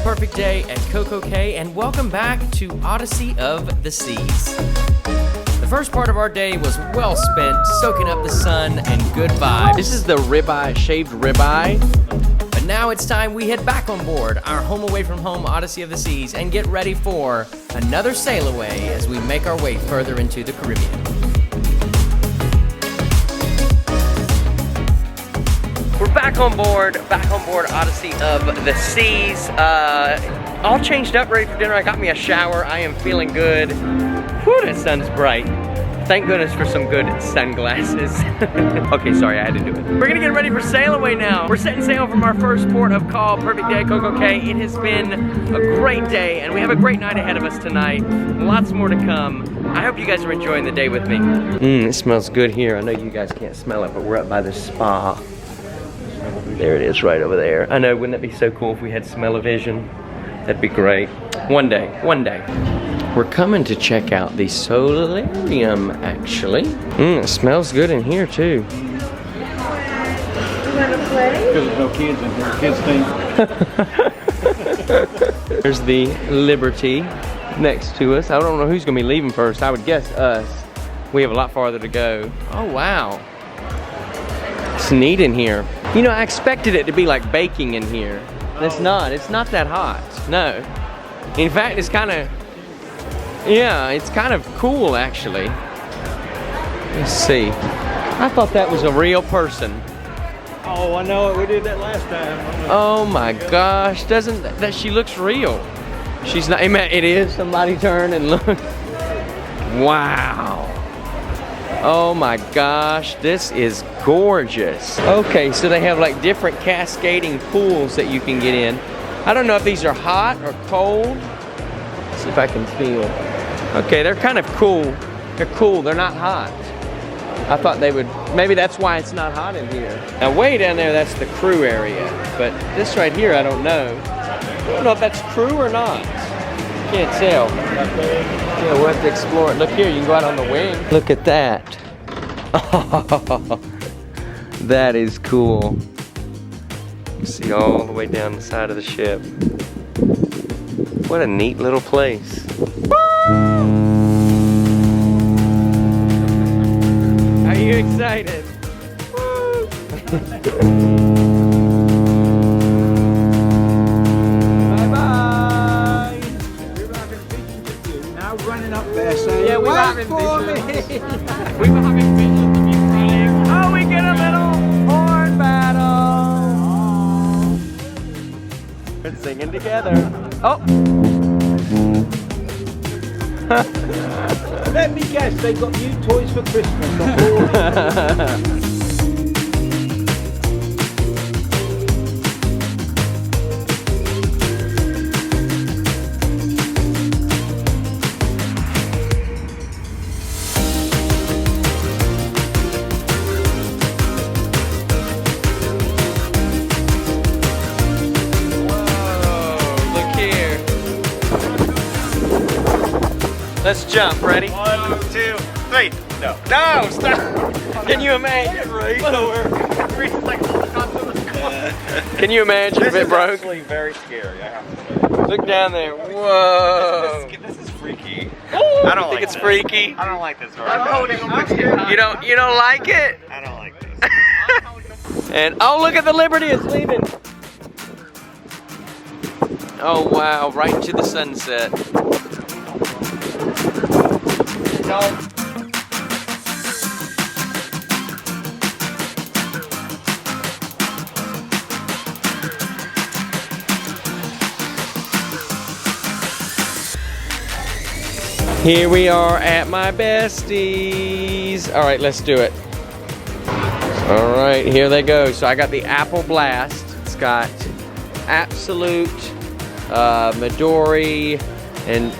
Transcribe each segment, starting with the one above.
perfect day at Coco Cay and welcome back to Odyssey of the Seas. The first part of our day was well spent soaking up the sun and good vibes. This is the ribeye, shaved ribeye. But now it's time we head back on board our home away from home Odyssey of the Seas and get ready for another Sailaway as we make our way further into the Caribbean. We're back on board Odyssey of the Seas. All changed up, ready for dinner. I got me a shower. I am feeling good. Whew, that sun's bright. Thank goodness for some good sunglasses. Okay, sorry, I had to do it. We're gonna get ready for Sailaway now. We're setting sail from our first port of call, perfect day at Coco Cay. It has been a great day, and we have a great night ahead of us tonight. Lots more to come. I hope you guys are enjoying the day with me. It smells good here. I know you guys can't smell it, but we're up by the spa. There it is, right over there. I know, wouldn't that be so cool if we had smell-o-vision? That'd be great. One day, one day. We're coming to check out the solarium, actually. It smells good in here, too. You wanna play? Because there's no kids in here. Kids think. There's the Liberty next to us. I don't know who's gonna be leaving first. I would guess us. We have a lot farther to go. Oh, wow. It's neat in here. You know, I expected it to be like baking in here. It's not that hot, no. In fact, it's kind of, yeah, it's kind of cool actually. Let's see. I thought that was a real person. Oh, I know it. We did that last time. Oh my gosh, doesn't that, she looks real. She's not, it is, somebody turn and look. Wow. Oh my gosh, this is gorgeous. Okay, so they have like different cascading pools that you can get in. I don't know if these are hot or cold. Let's see if I can feel. Okay, they're kind of cool. They're cool, they're not hot. I thought they would, maybe that's why it's not hot in here. Now way down there, that's the crew area. But this right here, I don't know. I don't know if that's crew or not. Can't tell. Yeah, we'll have to explore it. Look here, you can go out on the wing. Look at that. Oh, that is cool. You see all the way down the side of the ship. What a neat little place. Are you excited? Running up there saying, yeah, we were having visions. We were having visions of you running. Oh, we get a little horn battle. We're singing together. Oh. let me guess, they got new toys for Christmas. Let's jump. Ready? 1, 2, 3. No. No, stop. Can you imagine? Can you imagine if it broke? This is actually very scary. I have to say. Look down there. Whoa. This is freaky. I don't think it's freaky. I don't like this. You don't like it? I don't like this. And oh, look at the Liberty, it's leaving. Oh wow, right into the sunset. Here we are at my besties. All right, let's do it. All right, here they go. So I got the Apple Blast. It's got Absolute, Midori, and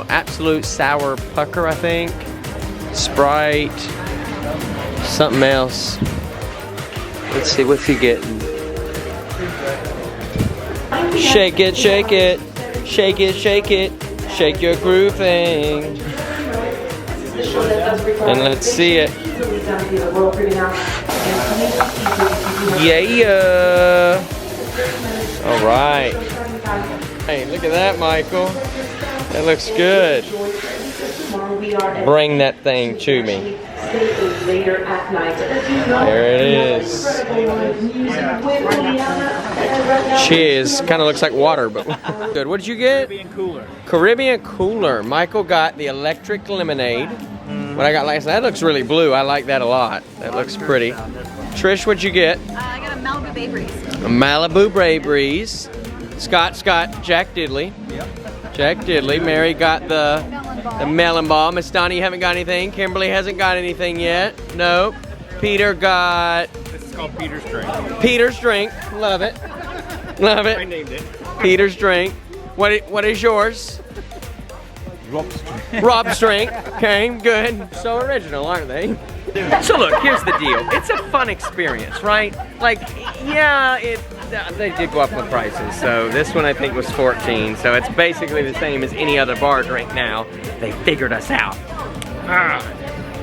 Absolute Sour Pucker, I think. Sprite, something else. Let's see, what's he getting? Shake it, shake it, shake it, shake it, shake your groove thing. And let's see it. Yeah. All right. Hey, look at that, Michael. That looks good. Bring that thing to me. There it is. Cheers. Kind of looks like water, but good. What did you get? Caribbean cooler. Caribbean cooler. Michael got the electric lemonade. What I got last night, that looks really blue. I like that a lot. That looks pretty. Trish, what'd you get? I got a Malibu Bay Breeze. A Malibu Bay Breeze. Scott, Jack Diddley. Jack Diddley. Mary got the melon ball. Miss Donnie, you haven't got anything. Kimberly hasn't got anything yet. Nope. Peter got... This is called Peter's drink. Peter's drink. Love it. Love I it. named it. Peter's drink. What is yours? Rob's drink. Rob's drink. Okay, good. So original, aren't they? So look, here's the deal. It's a fun experience, right? Like, yeah, they did go up with prices. So this one I think was 14. So it's basically the same as any other bar drink now. They figured us out.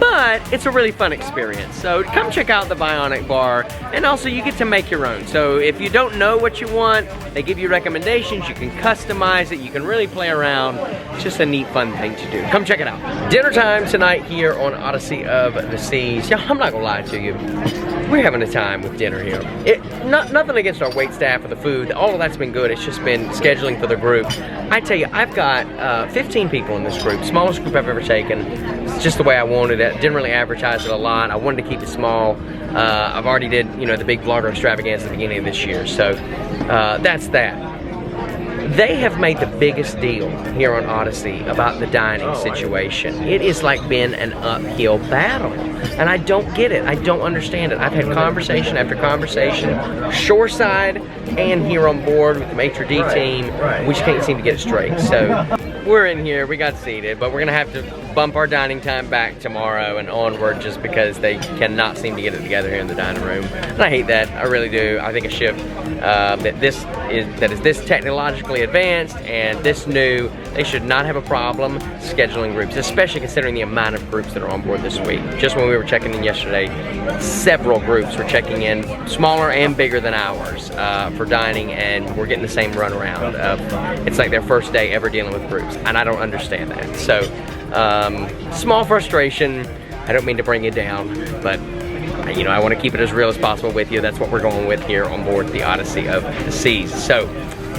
But it's a really fun experience. So come check out the Bionic Bar, and also you get to make your own. So if you don't know what you want, they give you recommendations, you can customize it, you can really play around. It's just a neat, fun thing to do. Come check it out. Dinner time tonight here on Odyssey of the Seas. Yeah, I'm not gonna lie to you. We're having a time with dinner here. Nothing against our wait staff or the food. All of that's been good. It's just been scheduling for the group. I tell you, I've got 15 people in this group. Smallest group I've ever taken. It's just the way I wanted it. Didn't really advertise it a lot. I wanted to keep it small. I've already did, you know, the big vlogger extravaganza at the beginning of this year. So that's that. They have made the biggest deal here on Odyssey about the dining situation. It is like been an uphill battle. And I don't get it. I don't understand it. I've had conversation after conversation, shoreside and here on board with the maitre d' team. We just can't seem to get it straight. So we're in here, we got seated, but we're gonna have to bump our dining time back tomorrow and onward just because they cannot seem to get it together here in the dining room. And I hate that, I really do. I think a ship that is this technologically advanced and this new, they should not have a problem scheduling groups, especially considering the amount of groups that are on board this week. Just when we were checking in yesterday, several groups were checking in, smaller and bigger than ours, for dining, and we're getting the same runaround. It's like their first day ever dealing with groups, and I don't understand that. So, small frustration. I don't mean to bring you down, but you know, I want to keep it as real as possible with you. That's what we're going with here on board the Odyssey of the Seas. So,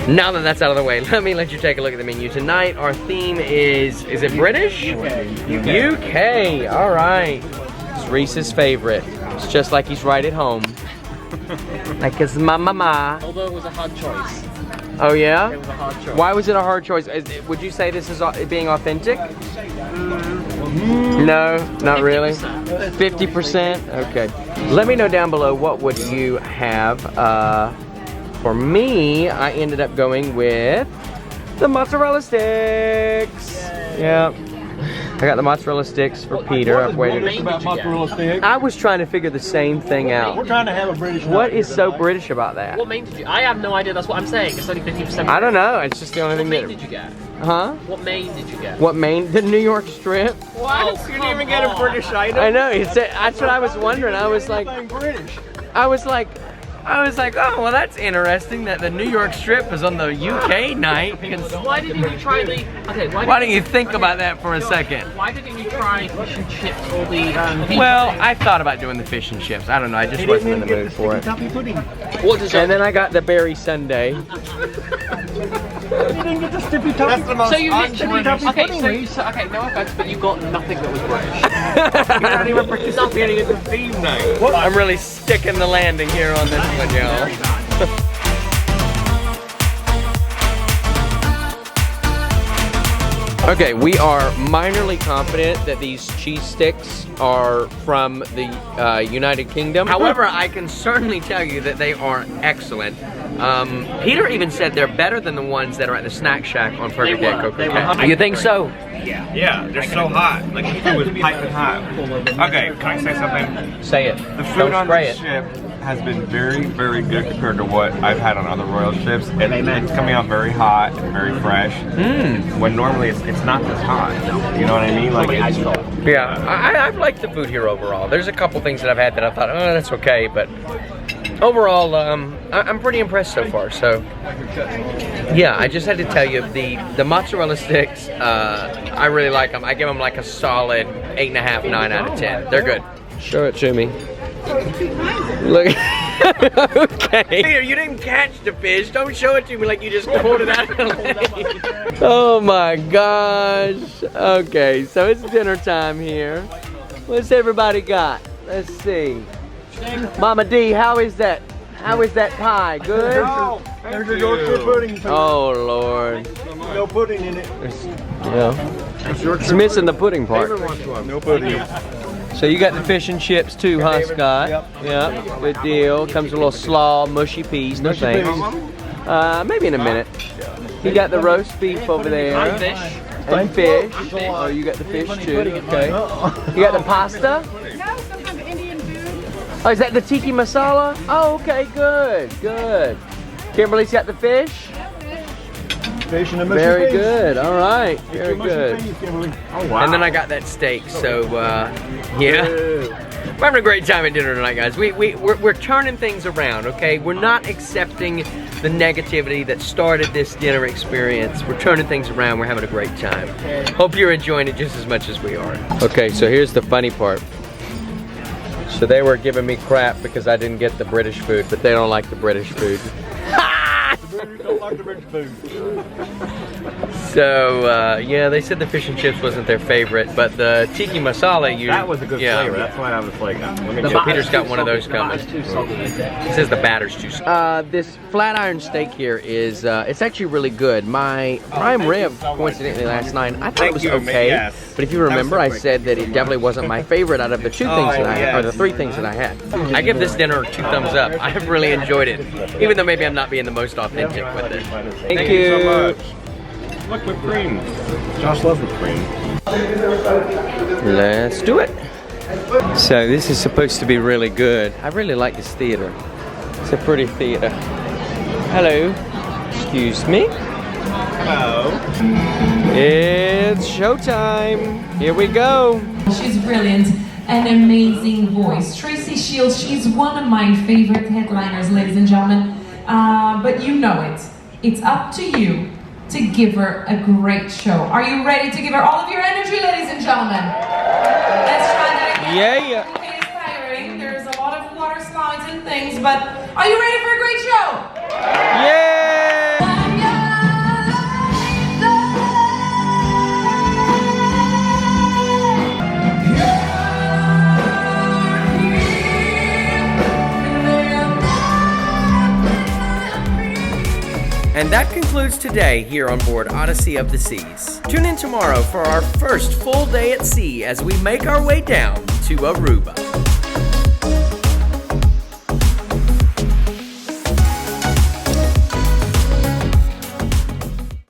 now that that's out of the way, let me let you take a look at the menu. Tonight, our theme is it British? UK. All right. It's Reese's favorite. It's just like he's right at home. Like his mama. Although it was a hard choice. Oh yeah? It was a hard choice. Why was it a hard choice? Would you say this is being authentic? No, not really. 50%? Okay. Let me know down below what would you have. For me, I ended up going with the mozzarella sticks. Yeah. I got the mozzarella sticks for Peter. I've waited. About mozzarella sticks. I was trying to figure the same thing We're out. trying to have a British. What is so British about that? What main did you? I have no idea. That's what I'm saying. It's only 50%. I don't know. It's just the only What thing main that. did you get? Huh? What main did you get? What Maine? The New York Strip. What? You didn't even get a British item. I know. That's what I was wondering. I was like, British. I was like, oh, well, that's interesting that the New York Strip is on the UK night. Why didn't you try the? Okay. Why don't you think about that for a second? Why didn't you try fish and chips or the? Well, I thought about doing the fish and chips. I don't know. I just wasn't in the mood for it. What does And then I got the berry sundae. That's the most So you un-British. okay, no offense, but you got nothing that was British. You're not even participating in the theme night. I'm really sticking the landing here on this one, y'all. Okay, we are minorly confident that these cheese sticks are from the United Kingdom. However, I can certainly tell you that they are excellent. Peter even said they're better than the ones that are at the snack shack on Perfect Day at CocoCay. You think so? Yeah, they're so hot. Like, it was piping hot. Okay, can I say something? Say it. The food Don't on spray this it. ship has been very, very good compared to what I've had on other royal ships. And it's coming out very hot and very fresh. When normally it's not this hot. You know what I mean? Like, Yeah, I've liked the food here overall. There's a couple things that I've had that I thought, oh, that's okay, but overall, I'm pretty impressed so far. So, yeah, I just had to tell you the mozzarella sticks. I really like them. I give them like a solid 8.5, 9 out of 10. They're good. Show it to me. Look. Okay. Here, you didn't catch the fish. Don't show it to me like you just pulled it out of the lake. Oh my gosh. Okay, so it's dinner time here. What's everybody got? Let's see. Mama D, how is that? How is that pie? Good? There's your Yorkshire pudding. Oh Lord. No pudding in it. Yeah. It's missing the pudding part. No pudding. So you got the fish and chips too, huh, Scott? Yep. Good deal. Comes a little slaw, mushy peas, no thanks. Maybe in a minute. You got the roast beef over there. And fish. Oh, you got the fish too. Okay. You got the pasta? No, some kind of Indian food. Oh, is that the tiki masala? Oh, okay, good, good. Kimberly's got the fish? Fish and a mushy Very peas. good, all right, very Mushy good. peas, Kimberly. Oh wow. And then I got that steak. So, yeah. We're having a great time at dinner tonight, guys. We're turning things around, okay? We're not accepting the negativity that started this dinner experience. We're turning things around. We're having a great time. Hope you're enjoying it just as much as we are. Okay, so here's the funny part. So they were giving me crap because I didn't get the British food, but they don't like the British food. Don't like the British food. So, yeah, they said the fish and chips wasn't their favorite, but the tiki masala, That was a good flavor. That's why I was like, let me So get Peter's got one of those coming. He says the batter's too salty. This flat iron steak here is, it's actually really good. My prime rib, coincidentally last night, I thought it was okay. Yes. But if you remember, I said that it definitely wasn't my favorite out of the two things that I had, or the three things that I had. I give this dinner 2 thumbs up. I have really enjoyed it, even though maybe I'm not being the most authentic with it. Thank you you. so much. Look, whipped cream. Josh loves whipped cream. Let's do it. So this is supposed to be really good. I really like this theater. It's a pretty theater. Hello. Excuse me. Hello. It's showtime. Here we go. She's brilliant, an amazing voice. Tracy Shields, she's one of my favorite headliners, ladies and gentlemen. But you know it. It's up to you to give her a great show. Are you ready to give her all of your energy, ladies and gentlemen? Let's try that again. Yeah. Okay, it's tiring. There's a lot of water slides and things, but are you ready for a great show? Yeah. And that concludes today here on board Odyssey of the Seas. Tune in tomorrow for our first full day at sea as we make our way down to Aruba.